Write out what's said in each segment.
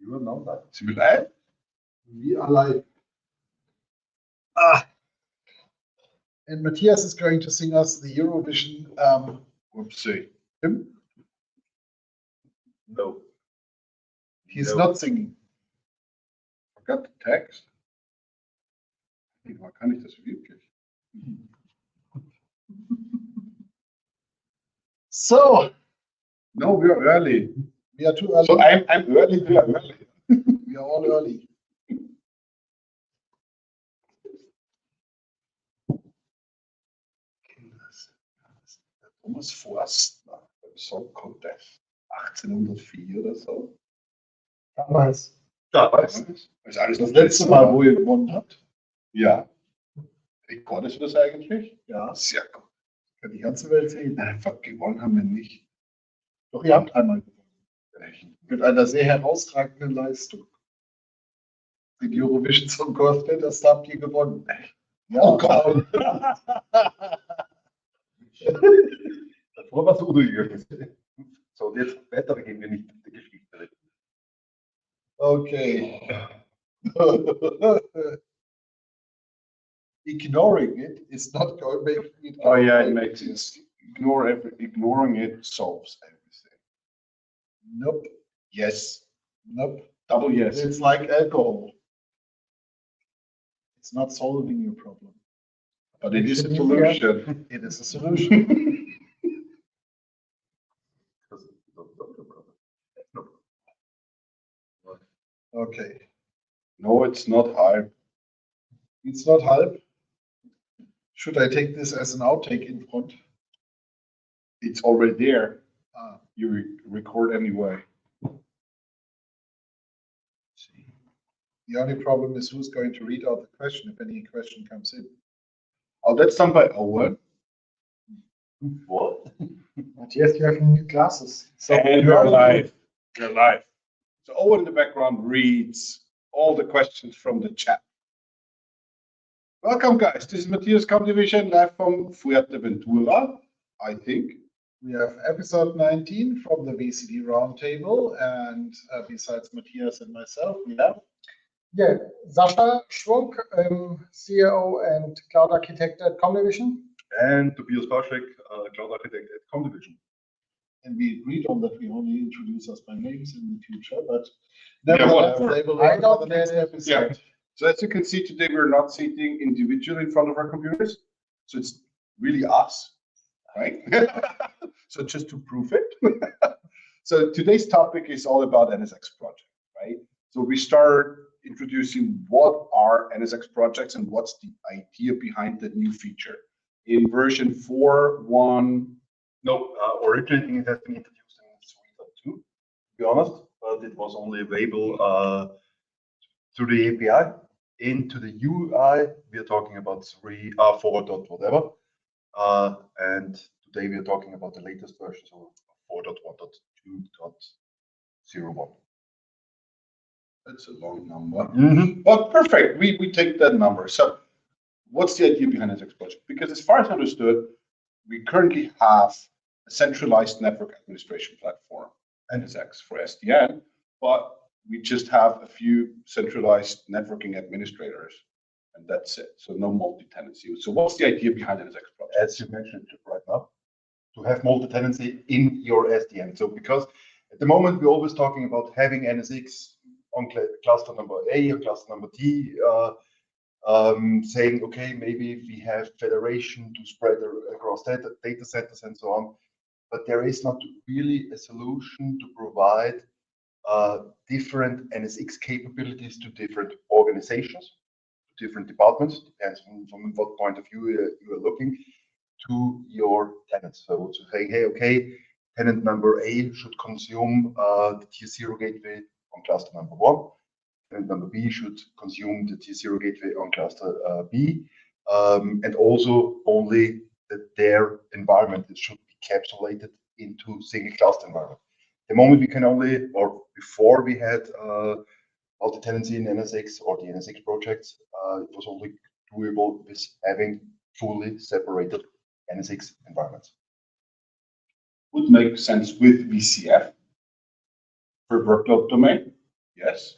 You will know that. Sind wir live? We are live. And Matthias is going to sing us the Eurovision Whoopsie. hymn. No. He's No. not singing. Forgot the text. Man kann ich das wirklich? So, No, we are early. we are too early. So I'm early, we are early. We are all early. Thomas Forstner beim Song Contest 1804 oder so. Damals. Da weiß ich. Das alles Das letzte Mal, wo ihr gewonnen habt. Ja. Rekordest du das eigentlich? Ja, Sehr gut. kann die ganze Welt sehen. Einfach gewonnen haben wir nicht. Doch, ihr habt einmal gewonnen. Echt. Mit einer sehr herausragenden Leistung. Den Eurovision Song Contest, das habt ihr gewonnen. Ja. Oh Gott. Davor war es Udo Jürgens. So, und jetzt weiter gehen wir nicht mit der Geschichte. Okay. Ignoring it is not going to make it. Oh yeah, it makes it. Ignoring it solves everything. Nope. Yes. Nope. Double yes. It's like alcohol. It's not solving your problem. But it is a solution. It is a solution. Okay. No, it's not hard. It's not halb. Should I take this as an outtake in front? It's already there. Ah, You record anyway. the only problem is who's going to read out the question if any question comes in. Oh, that's done by Owen. What? Matthias, you have new glasses. So And we're live. We're live. So Owen in the background reads all the questions from the chat. Welcome, guys. This is Matthias Division live from Fuerteventura, I think. We have episode 19 from the VCdRoundTable, and besides Matthias and myself, we have Yeah, Sascha Schwung, CEO and Cloud Architect at Comdivision. And Tobias Paschek, Cloud Architect at Comdivision. and we agreed on that we only introduce us by names in the future, but Yeah, nevertheless, whatever. they will I learn for don't the next get it. episode. So as you can see today, we're not sitting individually in front of our computers. So it's really us, right? So just to prove it. So today's topic is all about NSX project, right? So we start introducing what are NSX projects and what's the idea behind the new feature. In version 4.1, No, originally it has been introduced in 3.2, to be honest, but it was only available through the API. Into the UI, we are talking about 4. Whatever. And today we are talking about the latest version, so 4.1.2.01. that's a long number. But perfect, we take that number. So what's the idea behind NSX project? Because as far as understood, we currently have a centralized network administration platform, NSX for SDN, but we just have a few centralized networking administrators, and that's it. So no multi-tenancy. So what's the idea behind NSX project? As you mentioned right now, to have multi-tenancy in your SDN. So because at the moment we're always talking about having NSX on cluster number A or cluster number T, saying, okay, maybe we have federation to spread across data centers and so on, but there is not really a solution to provide different NSX capabilities to different organizations, different departments, depends from what point of view you are looking, to your tenants. So to say, hey, okay, tenant number A should consume the tier 0 gateway on cluster number 1. Tenant number B should consume the tier 0 gateway on cluster B, and also only that their environment should be encapsulated into single cluster environment. The moment we can only, or before we had multi-tenancy in NSX or the NSX projects, it was only doable with having fully separated NSX environments. Would make sense with VCF for workload domain. Yes,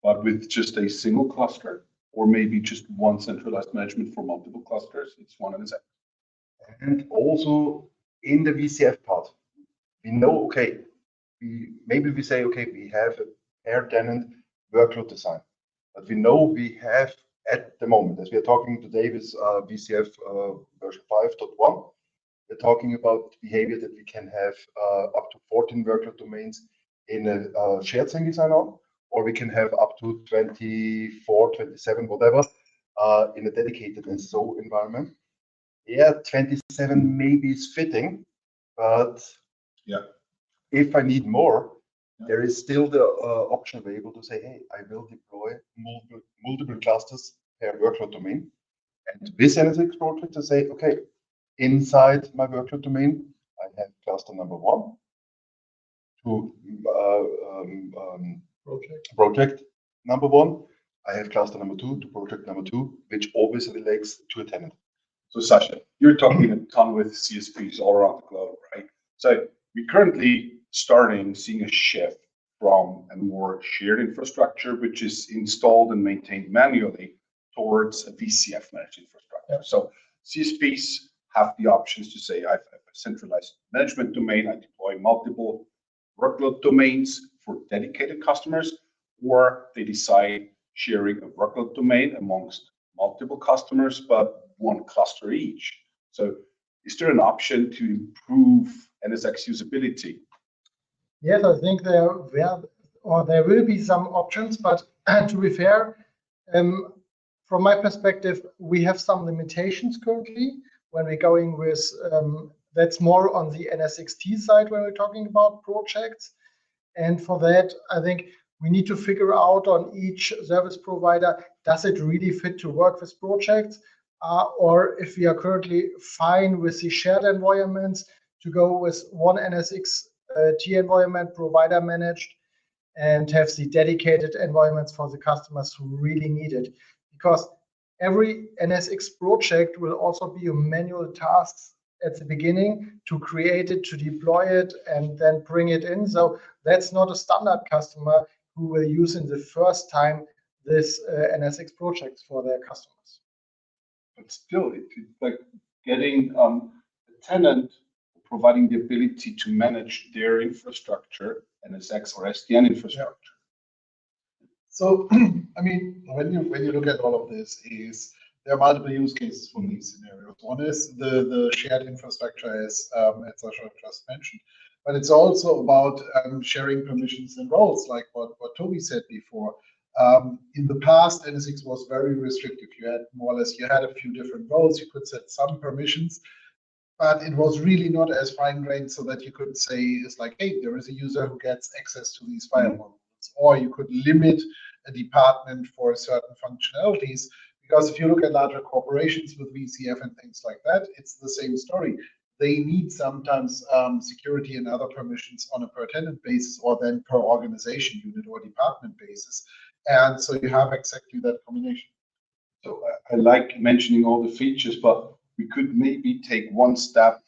but with just a single cluster, or maybe just one centralized management for multiple clusters, it's one NSX. And also in the VCF part, we know, okay, maybe we say, okay, we have a pair tenant workload design, but we know we have at the moment, as we are talking today with VCF version 5.1, we're talking about behavior that we can have up to 14 workload domains in a shared single sign-on, or we can have up to 24, 27, whatever, in a dedicated SSO environment. Yeah, 27 maybe is fitting, but yeah, if I need more, there is still the option available to say, hey, I will deploy multiple clusters per workload domain. And with NSX Projects, to say, okay, inside my workload domain, I have cluster number 1 to project number 1. I have cluster number 2 to project number 2, which always relates to a tenant. So Sasha, you're talking a ton with CSPs all around the globe, right? So we're currently seeing a shift from a more shared infrastructure, which is installed and maintained manually, towards a VCF managed infrastructure. Yeah. So CSPs have the options to say, I have a centralized management domain, I deploy multiple workload domains for dedicated customers, or they decide sharing a workload domain amongst multiple customers, but one cluster each. So is there an option to improve NSX usability? Yes, I think there will be some options, but to be fair, from my perspective, we have some limitations currently when we're going with, that's more on the NSXT side when we're talking about projects. And for that, I think we need to figure out on each service provider, does it really fit to work with projects? Or if we are currently fine with the shared environments, to go with one NSX environment, provider managed, and have the dedicated environments for the customers who really need it. Because every NSX project will also be a manual task at the beginning to create it, to deploy it, and then bring it in. So that's not a standard customer who will use in the first time this NSX projects for their customers. But still, it's like getting a tenant, providing the ability to manage their infrastructure, NSX or SDN infrastructure. Yeah. So, I mean, when you look at all of this, there are multiple use cases for these scenarios. One is the shared infrastructure, as Sasha just mentioned, but it's also about sharing permissions and roles, like what Toby said before. In the past, NSX was very restrictive. You had a few different roles. You could set some permissions, but it was really not as fine-grained so that you could say, it's like, hey, there is a user who gets access to these firewall rules, or you could limit a department for certain functionalities. Because if you look at larger corporations with VCF and things like that, it's the same story. They need sometimes security and other permissions on a per tenant basis, or then per organization unit or department basis. And so you have exactly that combination. So I like mentioning all the features, but we could maybe take one step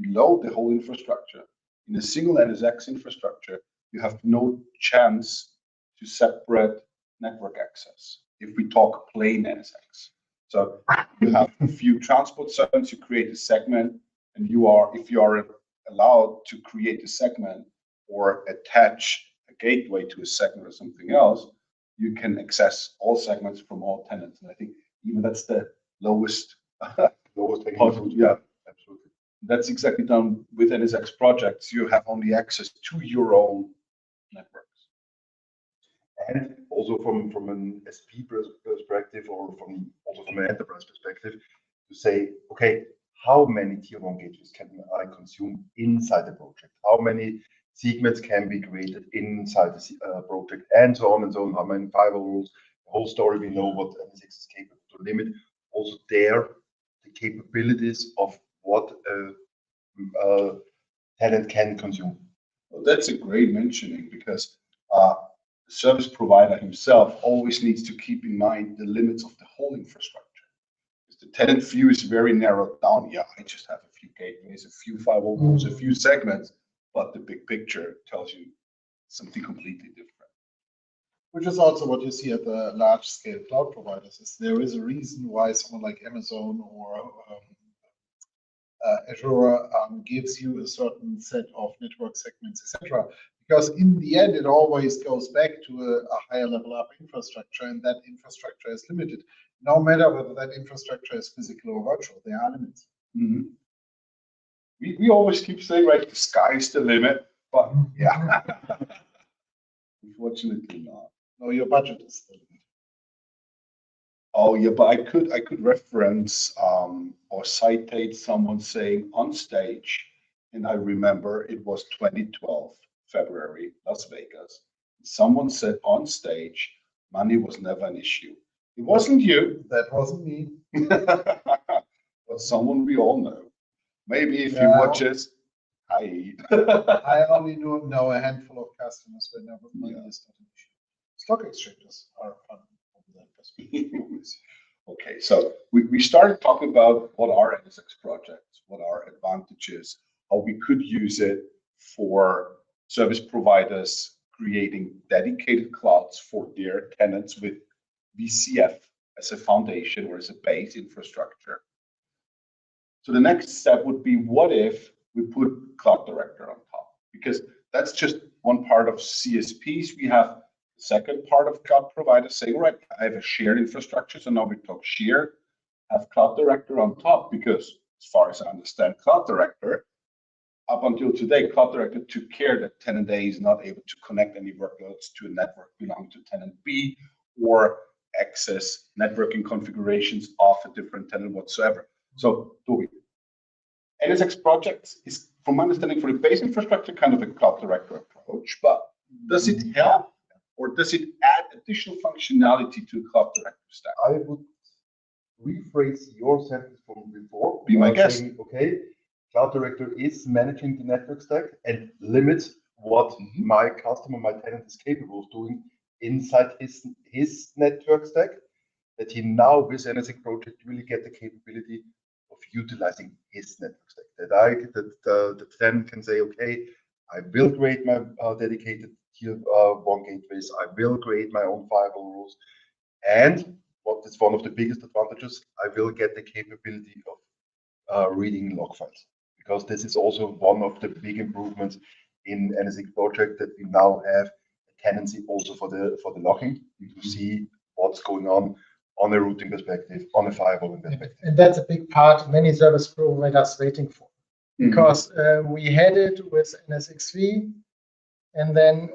below the whole infrastructure. In a single NSX infrastructure, you have no chance to separate network access if we talk plain NSX. So you have a few transport zones, you create a segment, and if you are allowed to create a segment or attach a gateway to a segment or something else, you can access all segments from all tenants. And I think even that's the lowest possible. Yeah, absolutely. That's exactly done with NSX projects. You have only access to your own networks. And also from an SP perspective, or from an enterprise perspective, to say, okay, how many tier 1 gateways can I consume inside the project? How many segments can be created inside the project, and so on and so on? How many firewall rules? The whole story, we know what NSX is capable to limit. Also there, the capabilities of what a tenant can consume. Well, that's a great mentioning, because the service provider himself always needs to keep in mind the limits of the whole infrastructure. Because the tenant view is very narrowed down. Yeah, I just have a few gateways, a few firewall rules, a few segments, but the big picture tells you something completely different. Which is also what you see at the large scale cloud providers. Is there is a reason why someone like Amazon or Azure gives you a certain set of network segments, etc. Because in the end, it always goes back to a higher level up infrastructure, and that infrastructure is limited. No matter whether that infrastructure is physical or virtual, there are limits. Mm-hmm. We always keep saying, right, the sky's the limit, but yeah, unfortunately not. No, your budget is the limit. Oh yeah, but I could reference or citate someone saying on stage, and I remember it was 2012, February, Las Vegas. Someone said on stage, money was never an issue. It wasn't you. That wasn't me. But someone we all know. Maybe if you Yeah. watch this, hi. I only know a handful of customers where never money is not an issue. Stock exchanges are fun from that perspective. Okay, so we started talking about what are NSX projects, what are advantages, how we could use it for service providers creating dedicated clouds for their tenants with VCF as a foundation or as a base infrastructure. So the next step would be, what if we put Cloud Director on top? Because that's just one part of CSPs. We have the second part of cloud providers saying, right, I have a shared infrastructure. So now we talk shared, have Cloud Director on top, because as far as I understand Cloud Director, up until today, Cloud Director took care that tenant A is not able to connect any workloads to a network belonging to tenant B or access networking configurations of a different tenant whatsoever. So, Toby, NSX Projects is, from my understanding, for the base infrastructure, kind of a Cloud Director approach, but does it help or does it add additional functionality to the Cloud Director stack? I would rephrase your sentence from before. Be my guest. Saying, okay, Cloud Director is managing the network stack and limits what my customer, my tenant is capable of doing inside his network stack, that he now with NSX Project really get the capability of utilizing his network stack. That the tenant can say, okay, I will create my dedicated tier 1 gateways. I will create my own firewall rules. And what is one of the biggest advantages, I will get the capability of reading log files, because this is also one of the big improvements in NSX Project, that we now have a tendency also for the logging to see what's going on a routing perspective, on a firewalling perspective. And that's a big part many service providers waiting for, because we had it with NSXV, and then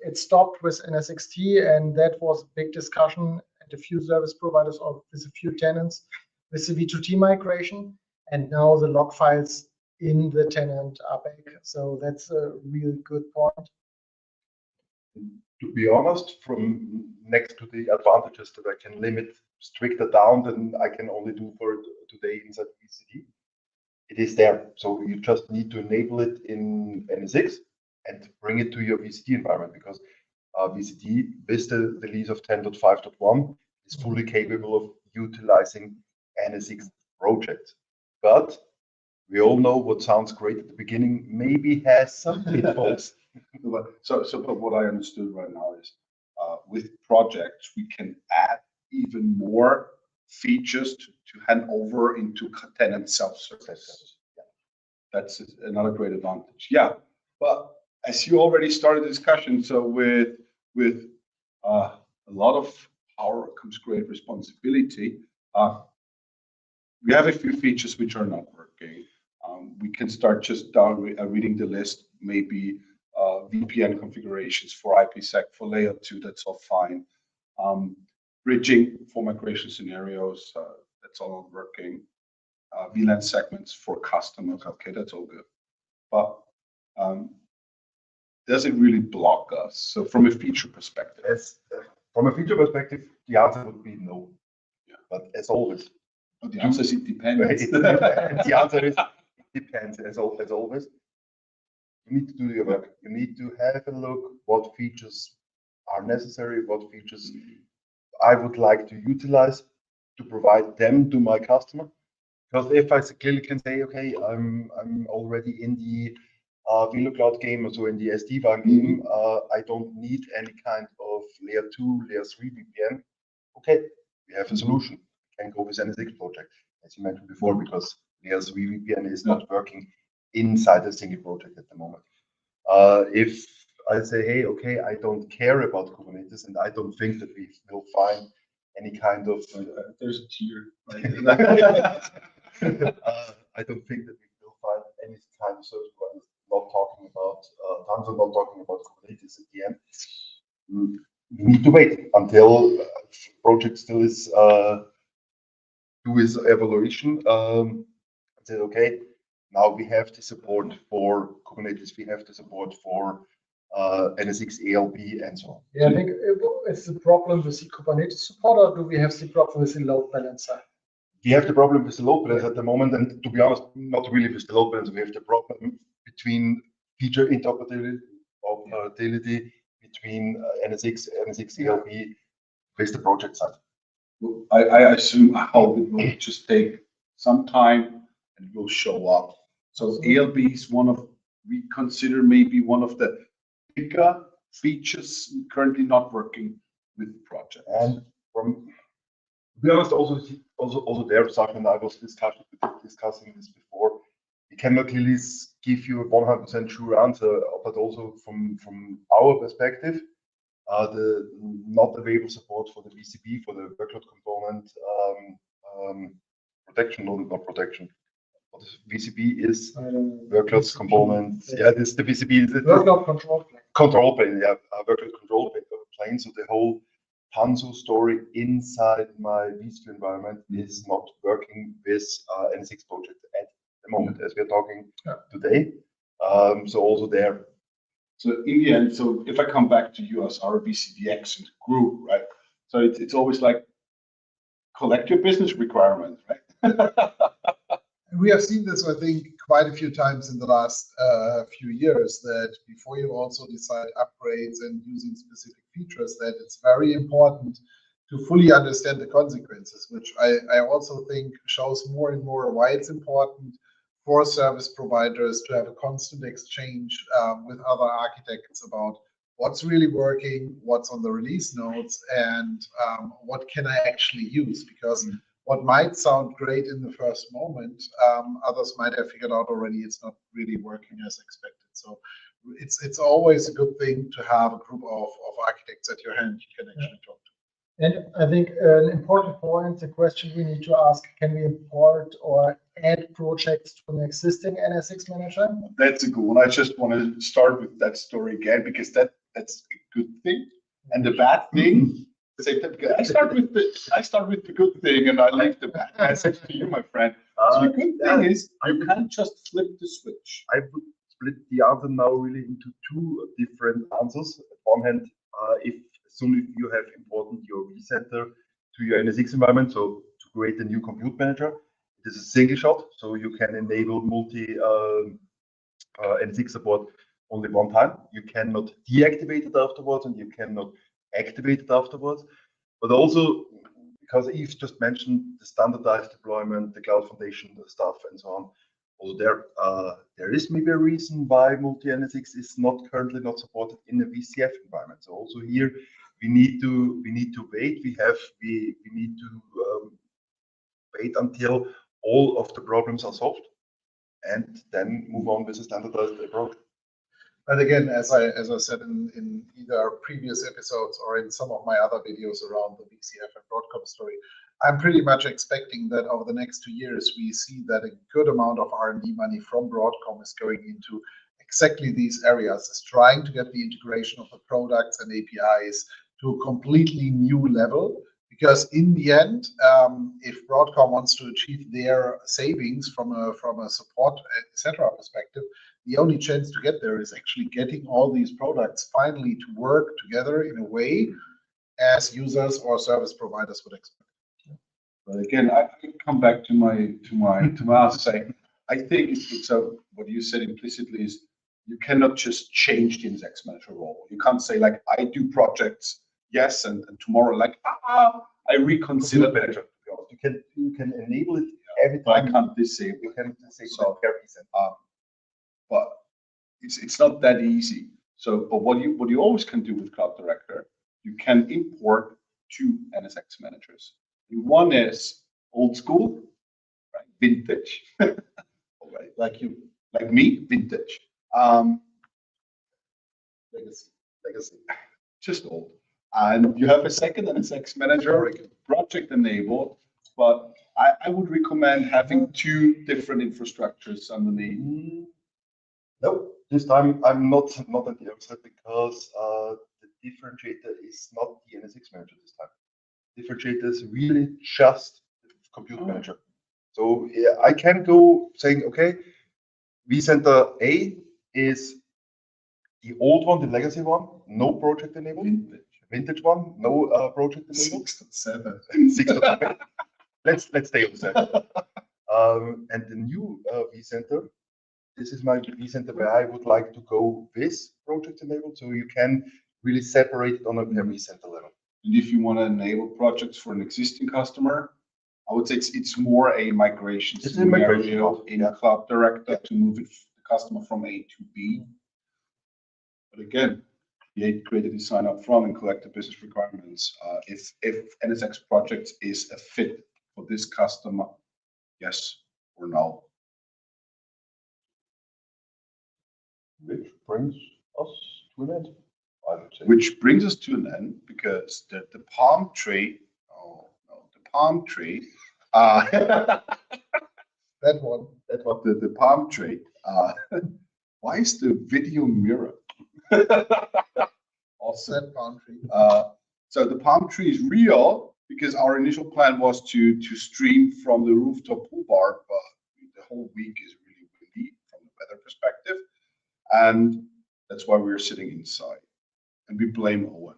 it stopped with NSXT, and that was a big discussion at a few service providers or with a few tenants with the V2T migration, and now the log files in the tenant are back. So that's a really good point. To be honest, from next to the advantages that I can limit stricter down than I can only do for today inside VCD, it is there. So you just need to enable it in NSX and bring it to your VCD environment, because VCD with the release of 10.5.1 is fully capable of utilizing NSX projects. But we all know what sounds great at the beginning maybe has some pitfalls. So but what I understood right now is with projects, we can add even more features to hand over into tenant self-service. Yeah. That's another great advantage. Yeah, but as you already started the discussion, so with a lot of power comes great responsibility. We have a few features which are not working. We can start just down reading the list, maybe VPN configurations for IPsec, for layer 2, that's all fine. Bridging for migration scenarios, that's all not working. VLAN segments for customers, okay, that's all good. But does it really block us? So from a feature perspective? From a feature perspective, the answer would be no. Yeah. But as always, But the answer is it depends. the answer is it depends, as always. You need to do your work. You need to have a look what features are necessary, what features I would like to utilize to provide them to my customer. Because if I clearly can say, okay, I'm already in the VMware Cloud game, or so in the SD-WAN game, I don't need any kind of layer 2, layer 3 VPN, okay, we have a solution. We can go with NSX project, as you mentioned before, because layer 3 VPN is not working inside a single project at the moment. If I say, hey, okay, I don't care about Kubernetes, and I don't think that we will find any kind of there's a tier. I don't think that we will find any kind of service providers not talking about tons of not talking about Kubernetes at the end. We need to wait until project still is do its evaluation. Said okay, now we have the support for Kubernetes, we have the support for NSX ALB and so on. Yeah, I think it's the problem with the Kubernetes support, or do we have the problem with the load balancer? We have the problem with the load balancer at the moment, and to be honest, not really with the load balancer. We have the problem between feature interoperability between NSX ALB with the project side. I assume how it will just take some time and it will show up. So ALB is we consider maybe one of the bigger features currently not working with projects. And to be honest, also there, Sasha and I was discussing this before. We cannot really give you a 100% sure answer, but also from our perspective, the not available support for the VCP, for the workload component protection, not protection. What is VCP is workloads component. Yeah, this the VCP is the Workload control plane. Control plane, yeah, workload control plane. So the whole Tanzu story inside my vSphere environment is not working with NSX project at the moment, as we are talking today. So also there. So in the end, so if I come back to you as our vcdX group, right? So it's always like collect your business requirements, right? We have seen this, I think, quite a few times in the last few years, that before you also decide upgrades and using specific features, that it's very important to fully understand the consequences, which I also think shows more and more why it's important for service providers to have a constant exchange with other architects about what's really working, what's on the release notes, and what can I actually use, because what might sound great in the first moment, others might have figured out already it's not really working as expected. So it's always a good thing to have a group of architects at your hand you can actually talk to. And I think an important point, the question we need to ask, can we import or add projects to an existing NSX manager? That's a good one. I just want to start with that story again, because that's a good thing. And the bad thing, I start with the good thing and I leave the bad message to you, my friend. So the good thing is you can't just flip the switch. I would split the answer now really into two different answers. On one hand, if as soon as you have imported your vCenter to your NSX environment, so to create a new compute manager, it is a single shot, so you can enable multi NSX support only one time. You cannot deactivate it afterwards, and you cannot activate it afterwards. But also, because Yves just mentioned the standardized deployment, the cloud foundation stuff, and so on. Although there is maybe a reason why multi-NSX is currently not supported in the VCF environment. So also here we need to wait. We need to wait until all of the problems are solved, and then move on with a standardized approach. And again, as I said in either previous episodes or in some of my other videos around the VCF and Broadcom story, I'm pretty much expecting that over the next 2 years, we see that a good amount of R&D money from Broadcom is going into exactly these areas, is trying to get the integration of the products and APIs to a completely new level. Because in the end, if Broadcom wants to achieve their savings from a support, etc. perspective, the only chance to get there is actually getting all these products finally to work together in a way as users or service providers would expect. But again, I come back to my answer saying, I think so. What you said implicitly is you cannot just change the NSX manager role. You can't say like I do projects, yes, and tomorrow like I reconsider manager. You can enable it every time. But I can't disable. You can disable So, every reason. But it's not that easy. So, but what you always can do with Cloud Director, you can import two NSX managers. One is old school, right? Vintage, right? Like you. Like me, vintage. Legacy. Just old. And you have a second NSX manager, project enabled, but I would recommend having two different infrastructures underneath. Nope, this time I'm not on the outside because the differentiator is not the NSX manager this time. Differentiator is really just the compute manager. So yeah, I can go saying, okay, vCenter A is the old one, the legacy one, no project enabled. Vintage one, no project enabled. 6 to 7. 6 to 7. Let's stay on 7. And the new vCenter, this is my vCenter where I would like to go with project enabled, so you can really separate it on a vCenter level. And if you want to enable projects for an existing customer, I would say it's more a migration scenario in Cloud Director to move the customer from A to B. But again, create a design up front and collect the business requirements. If NSX Projects is a fit for this customer, yes or no. Which brings us to an end, I would say. Which brings us to an end because the palm tree, the palm tree, That one. the palm tree, why is the video mirror? Offset palm tree. So the palm tree is real because our initial plan was to stream from the rooftop pool bar, but the whole week is really windy from the weather perspective. And that's why we're sitting inside. And we blame Owen.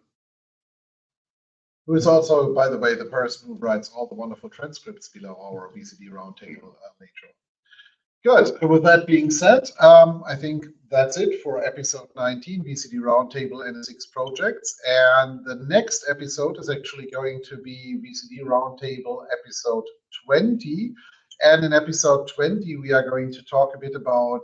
Who is also, by the way, the person who writes all the wonderful transcripts below our vcdRoundTable later. Good. With that being said, I think that's it for episode 19, vcdRoundTable NSX Projects. And the next episode is actually going to be vcdRoundTable episode 20. And in episode 20, we are going to talk a bit about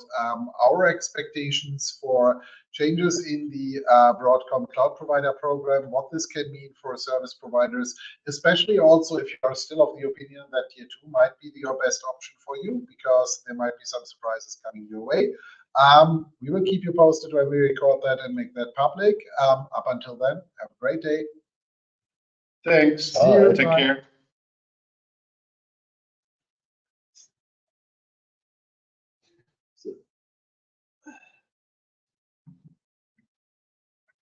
our expectations for changes in the Broadcom Cloud Provider Program, what this can mean for service providers, especially also if you are still of the opinion that Tier 2 might be your best option for you, because there might be some surprises coming your way. We will keep you posted when we record that and make that public. Up until then, have a great day. Thanks. See you. Take care.